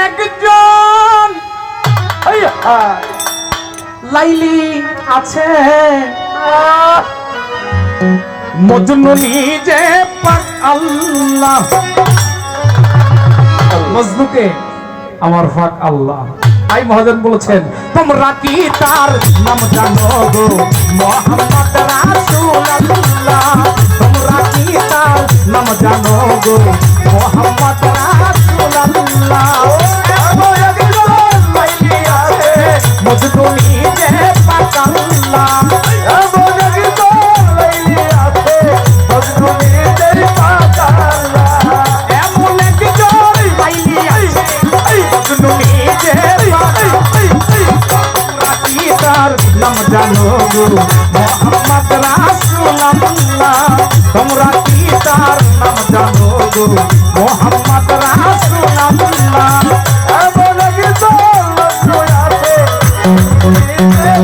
একজন লাইলি আছে মজনু নিজে পাক আল্লাহ মজনুকে আমার পাক আল্লাহ আই মহাজন বলেছেন তোমরা কি তার নাম জানো গো মুহাম্মদ রাসূলুল্লাহ তোমরা কি তার নাম জানো গো মুহাম্মদ রাসূলুল্লাহ মজনু নিজে পাক আল্লাহ নাম জানো গো মুহাম্মদ রাসূলুল্লাহ তোমরা কি তার নাম জানো গো মুহাম্মদ রাসূলুল্লাহ এমন কি তোর আছে এমন কি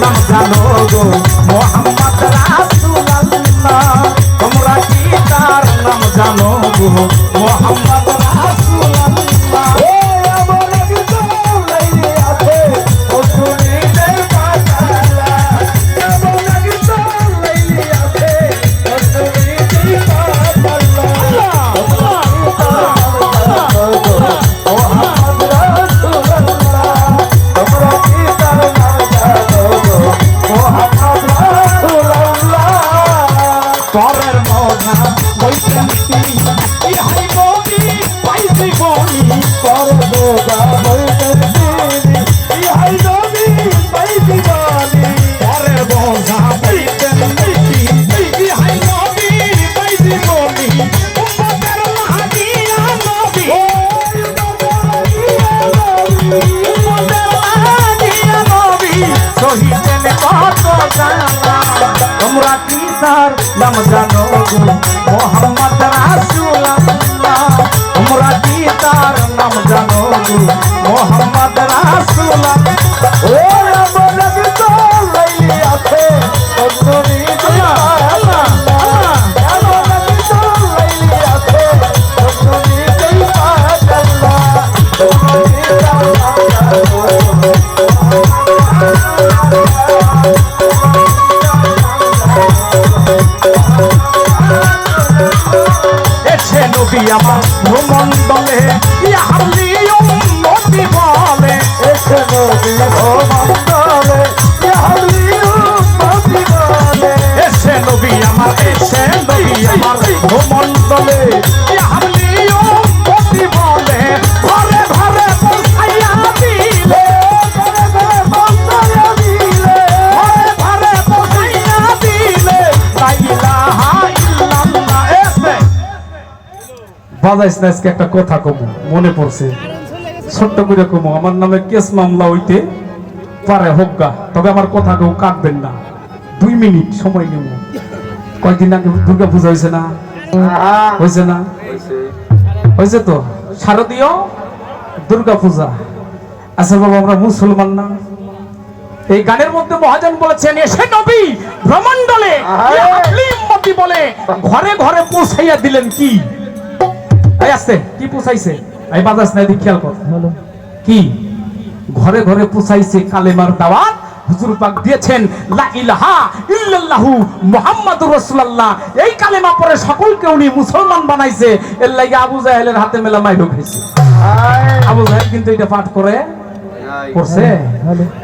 নাম জানো গো মুহাম্মদ রাসূলুল্লাহ তোমরা কি তার নাম জানো গো মুহাম্মদ রাসূলুল্লাহ ও আমার কি তোর লাইলি আছে ও শুনি দেই পাতালা এমন কি তোর লাইলি আছে ও শুনি দেই পাতালা পরের মনা বৈশান্তি ইহাই নবী পাইছি বনি পরদোগা বৈশান্তি ইহাই নবী পাইছি বনি পরের মনা বৈশান্তি ইহাই নবী পাইছি বনি উম্মতের মাহদিয়া নবী ও উম্মতের মাহদিয়া নবী শহীদের কত জানা তোমরা কি তার নাম জানো গো মুহাম্মদ রাসূলুল্লাহ তোমরা কি তার নাম জানো গো মুহাম্মদ রাসূলুল্লাহ ও আমার নবী তো লাইলি আছে অগ্নি দিয়া আল্লাহ আমার নবী তো লাইলি আছে অগ্নি দিয়া এসে নবী আমার ভ্রমণ্ডলে ইহালি উম্মতি বলে এসে নবী ভ্রমণ্ডলে ইহালি উম্মতি বলে এসে নবী আমার ভ্রমণ্ডলে ইহালি উম্মতি বলে ঘরে ঘরে পৌঁছাইয়া দিলে ঘরে ঘরে পৌঁছাইয়া দিলে ঘরে ঘরে পৌঁছাইয়া দিলে লা ইলাহা ইল্লাল্লাহ এসে বাজাইস না আজকে একটা কথা কমু মনে পড়ছে ছোট্ট করে কমু আমার নামে কেস মামলা হইতে পারে হোক তবে আমার কথা কেউ কাটবেন না 2 মিনিট সময় নেব কয়েকদিন আগে দুর্গা পূজা হয়েছে না হয়েছে না হয়েছে তো শারদীয় দুর্গা পূজা আচ্ছা বাবা আমরা মুসলমান না এই গানের মধ্যে মহাজন বলেছেন এসে নবী ভ্রমণ্ডলে ইহালি উম্মতি বলে ঘরে ঘরে পৌঁছাইয়া দিলেন কি আসছে কি পুছাইছে এই বাজাস না দি খেয়াল কর কি ঘরে ঘরে পুছাইছে কালেমার দাওয়াত হুজুর পাক দিয়েছেন লা ইলাহা ইল্লাল্লাহু মুহাম্মাদুর রাসূলুল্লাহ এই কালেমা পড়ে সকলকে উনি মুসলমান বানাইছে এর লাগি আবু জাহেলের হাতে মেলা মাইর খাইছে আবু জাহেল কিন্তু এটা পাঠ করে করছে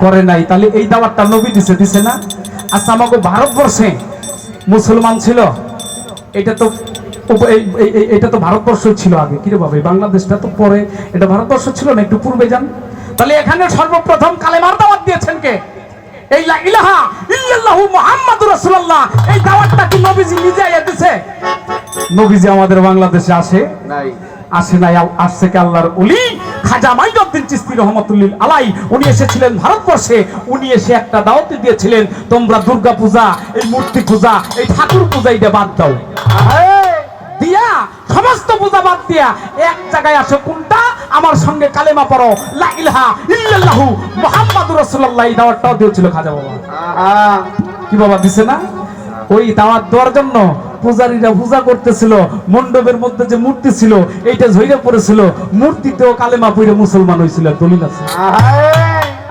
করে নাই তাহলে এই দাওয়াতটা নবী দিছে না আচ্ছা আমাগো ভারতবর্ষে মুসলমান ছিল এটা তো এটা তো ভারতবর্ষ ছিল আগে, কিরে বাবা বাংলাদেশটা তো পরে, এটা ভারতবর্ষ ছিল না, একটু পূর্বে যান। তাহলে এখানে সর্বপ্রথম কালেমার দাওয়াত দিয়েছেন কে? এই লা ইলাহা ইল্লাল্লাহু মুহাম্মাদুর রাসূলুল্লাহ, এই দাওয়াতটা কি নবীজি নিজে দিয়েছে? নবীজি আমাদের বাংলাদেশে আসে নাই, আসে নাই, আসছে কে আল্লাহর ওলি খাজা মাইনুদ্দিন চিশতি রহমাতুল্লাহ আলাইহি। উনি এসেছিলেন ভারতবর্ষে, উনি এসে একটা দাওয়াত দিয়েছিলেন, তোমরা দুর্গা পূজা, এই মূর্তি পূজা, এই ঠাকুর পূজা এটা বাদ দাও, দিয়া সমস্ত পূজা বাদ দিয়া এক জায়গায় আসো, কোনটা? আমার সঙ্গে কালেমা পড়ো, লা ইলাহা ইল্লাল্লাহু মুহাম্মাদুর রাসূলুল্লাহ। এই দাওয়াতটাও দিয়েছিল খাজা বাবা। কি বাবা দিছে না? ওই দাওয়াত দেওয়ার জন্য পূজারীরা পূজা করতেছিল, মণ্ডপের মধ্যে যে মূর্তি ছিল এইটা ঝইরা পড়েছিল, মূর্তিতেও কালেমা পড়ে মুসলমান হয়েছিল, দলিল আছে।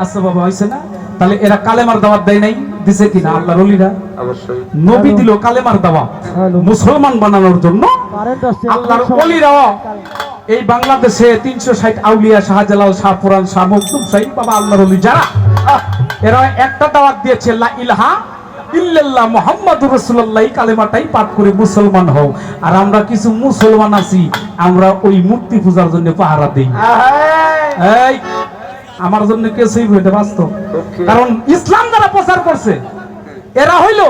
আচ্ছা বাবা, হয়েছে না? তাহলে এরা কালেমার দাওয়াত দেয় নাই, দিছে কিনা আল্লাহর ওলিরা? অবশ্যই। নবী দিল কালেমার দাওয়াত মুসলমান বানানোর জন্য, আল্লাহর ওলিরাও এই বাংলাদেশে 360 আউলিয়া, শাহজালাল, শাহপুরান, শাহ মখদুম সাহেব, বাবা আল্লাহর ওলি যারা, এরা একটা দাওয়াত দিয়েছে, লা ইলাহা ইল্লাল্লাহ মুহাম্মাদুর রাসূলুল্লাহ, কালেমাটাই পাঠ করে মুসলমান হও। আর আমরা কিছু মুসলমান আছি, আমরা ওই মূর্তি পূজার জন্য পাহারা দেই। এই আমার জন্য কিছুই হইতে বাস্তব, কারণ ইসলাম যারা প্রচার করছে এরা হইলো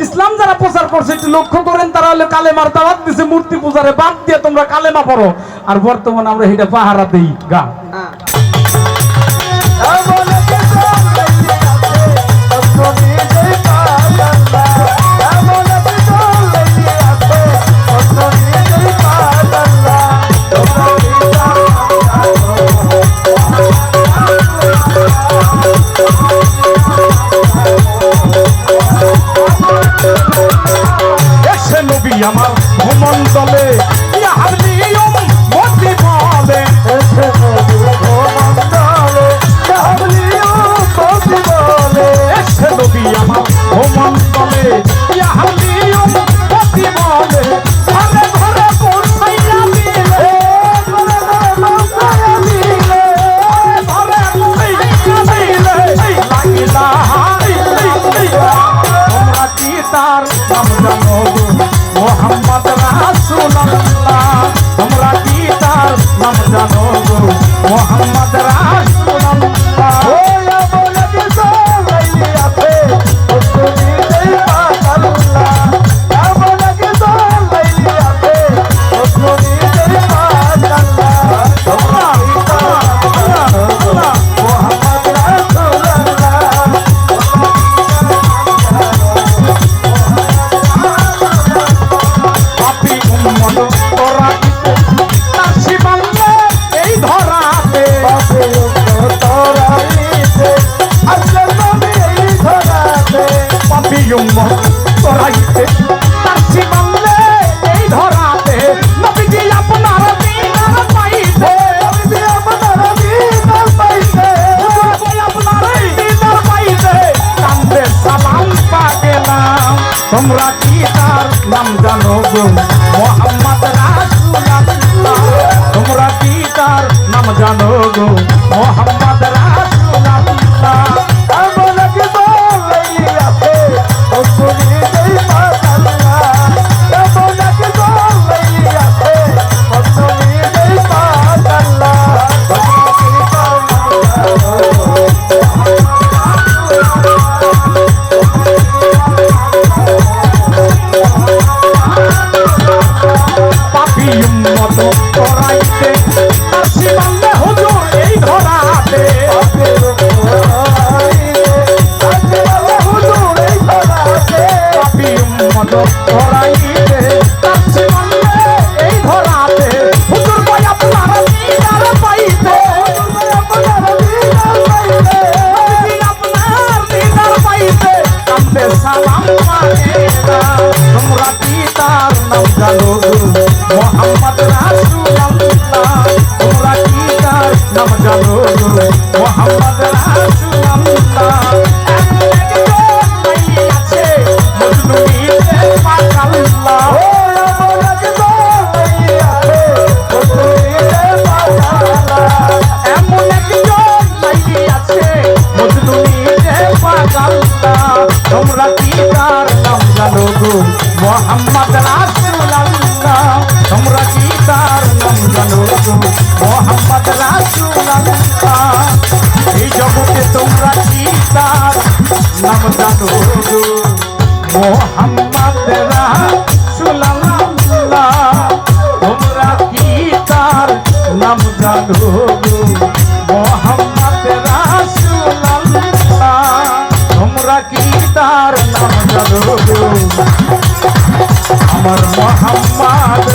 ইসলাম যারা প্রচার করছে, একটু লক্ষ্য করেন, তারা হলো কালেমার দাওয়াত দিছে, মূর্তি পূজারে বাদ দিয়ে তোমরা কালেমা পড়ো, আর বর্তমানে আমরা এটা পাহারা দেই গা। আমার ভ্রমণ দলে মোহাম্মদ রাসূলুল্লাহ, তোমরা কি তার নাম জানো গো? মোহাম্মদ রাসূলুল্লাহ, ওয়া বলে দিছো লাইলি আছে ওসনি দেই পাতাল্লাহ, ওয়া বলে দিছো লাইলি আছে ওসনি দেই পাতাল্লাহ, তোমরা কি তার মোহাম্মদ রাসূলুল্লাহ। তোমরা কি তার নাম জানো গো? মোহাম্মদ রাসূলুল্লাহ, তোমরা কি তার নাম জানো গো? মোহাম্মদ রাসূলুল্লাহ, এমন কি বলেই আছে ওসনি দেই পাতাল্লাহ, এমন কি বলেই আছে ওসনি দেই পাতাল্লাহ, তোমরা কি তার নাম পাপি উম্মত করাইতে আসি বান্দে হুজুর এই ধরাতে, পাপি উম্মত করাইতে আসি বান্দে এই ধরাতে, হুজুর ভাই আপনার দিদার পাইতে, আপনার দিদার পাইতে কান্দে সালাম পাইতে, তোমরা কি তার নাম জানো গো? মোহাম্মদ রাসূলুল্লাহ, তোমরা কি তার নাম জানো গো? মোহাম্মদ রাসূলুল্লাহ, আছে মজনুনিতে পাতাল্লাহ, ও এমন কি আছে মজনুনিতে পাতাল্লাহ, এমন কি আছে মজনুনিতে পাতাল্লাহ, তোমরা কি তার নাম জানো গো? মোহাম্মদ রাসূলুল্লাহ। তোমরা কি তার নাম জানো গো মোহাম্মদ রাসূলুল্লাহ এই জগতে তোমরা কি তার নাম জানো গো মোহাম্মদ রাসূলুল্লাহ তোমরা কি তার নাম জানো গো মোহাম্মদ রাসূলুল্লাহ তোমরা কি তার নাম জানো গো আমার মোহাম্মদ